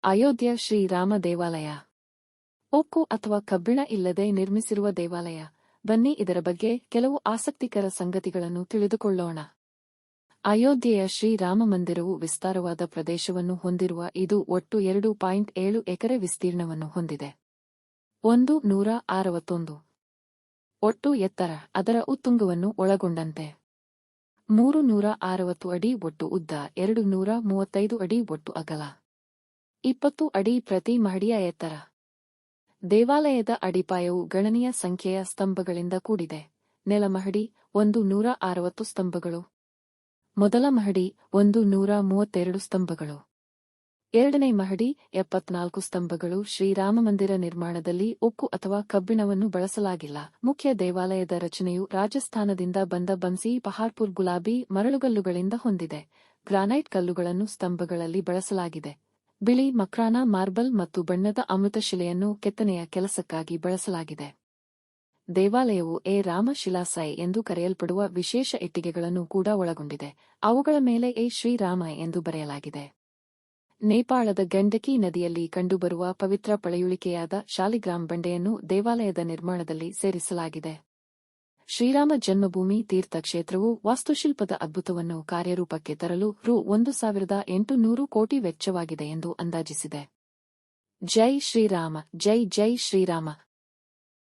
ಅಯೋಧ್ಯ ಶ್ರೀರಾಮ ದೇವಾಲಯ. ಉಕ್ಕು ಅಥವಾ ಕಬ್ಬಿಣ ಇಲ್ಲದೆ ನಿರ್ಮಿಸಿರುವ ದೇವಾಲಯ. ಬನ್ನಿ ಇದರ ಬಗ್ಗೆ ಕೆಲವು ಆಸಕ್ತಿಕರ ಸಂಗತಿಗಳನ್ನು ತಿಳಿದುಕೊಳ್ಳೋಣ. ಅಯೋಧ್ಯೆಯ ಶ್ರೀರಾಮ ಮಂದಿರವು ವಿಸ್ತಾರವಾದ ಪ್ರದೇಶವನ್ನು ಹೊಂದಿರುವ ಇದು ಒಟ್ಟು 2.7 ಎಕರೆ ವಿಸ್ತೀರ್ಣವನ್ನು ಹೊಂದಿದೆ. 161 ಒಟ್ಟು ಎತ್ತರ, ಅದರ ಉತ್ತುಂಗವನ್ನು ಒಳಗೊಂಡಂತೆ 360 ಅಡಿ ಒಟ್ಟು ಉದ್ದ, 235 ಅಡಿ ಒಟ್ಟು ಅಗಲ, 20 ಅಡಿ ಪ್ರತಿ ಮಹಡಿಯ ಎತ್ತರ. ದೇವಾಲಯದ ಅಡಿಪಾಯವು ಗಣನೀಯ ಸಂಖ್ಯೆಯ ಸ್ತಂಭಗಳಿಂದ ಕೂಡಿದೆ. ನೆಲಮಹಡಿ 160 ಸ್ತಂಭಗಳು. ಮೊದಲ ಮಹಡಿ 132 ಸ್ತಂಭಗಳು. ಎರಡನೇ ಮಹಡಿ 74 ಸ್ತಂಭಗಳು. ಶ್ರೀರಾಮಮಂದಿರ ನಿರ್ಮಾಣದಲ್ಲಿ ಉಕ್ಕು ಅಥವಾ ಕಬ್ಬಿಣವನ್ನು ಬಳಸಲಾಗಿಲ್ಲ. ಮುಖ್ಯ ದೇವಾಲಯದ ರಚನೆಯು ರಾಜಸ್ಥಾನದಿಂದ ಬಂದ ಬನ್ಸಿ ಪಹಾರ್ಪುರ್ ಗುಲಾಬಿ ಮರಳುಗಲ್ಲುಗಳಿಂದ ಹೊಂದಿದೆ. ಗ್ರಾನೈಟ್ ಕಲ್ಲುಗಳನ್ನು ಸ್ತಂಭಗಳಲ್ಲಿ ಬಳಸಲಾಗಿದೆ. ಬಿಳಿ ಮಕ್ರಾನ ಮಾರ್ಬಲ್ ಮತ್ತು ಬಣ್ಣದ ಅಮೃತಶಿಲೆಯನ್ನು ಕೆತ್ತನೆಯ ಕೆಲಸಕ್ಕಾಗಿ ಬಳಸಲಾಗಿದೆ. ದೇವಾಲಯವು ರಾಮ ಶಿಲಾಸೈ ಎಂದು ಕರೆಯಲ್ಪಡುವ ವಿಶೇಷ ಇಟ್ಟಿಗೆಗಳನ್ನು ಕೂಡ ಒಳಗೊಂಡಿದೆ. ಅವುಗಳ ಮೇಲೆ ಶ್ರೀರಾಮ ಎಂದು ಬರೆಯಲಾಗಿದೆ. ನೇಪಾಳದ ಗಂಡಕಿ ನದಿಯಲ್ಲಿ ಕಂಡುಬರುವ ಪವಿತ್ರ ಪಳೆಯುಳಿಕೆಯಾದ ಶಾಲಿಗ್ರಾಮ್ ಬಂಡೆಯನ್ನು ದೇವಾಲಯದ ನಿರ್ಮಾಣದಲ್ಲಿ ಸೇರಿಸಲಾಗಿದೆ. ಶ್ರೀರಾಮ ಜನ್ಮಭೂಮಿ ತೀರ್ಥಕ್ಷೇತ್ರವು ವಾಸ್ತುಶಿಲ್ಪದ ಅದ್ಭುತವನ್ನು ಕಾರ್ಯರೂಪಕ್ಕೆ ತರಲು ರೂ. 1,800 ಕೋಟಿ ವೆಚ್ಚವಾಗಿದೆ ಎಂದು ಅಂದಾಜಿಸಿದೆ. ಜೈ ಶ್ರೀರಾಮ, ಜೈ ಜೈ ಶ್ರೀರಾಮ.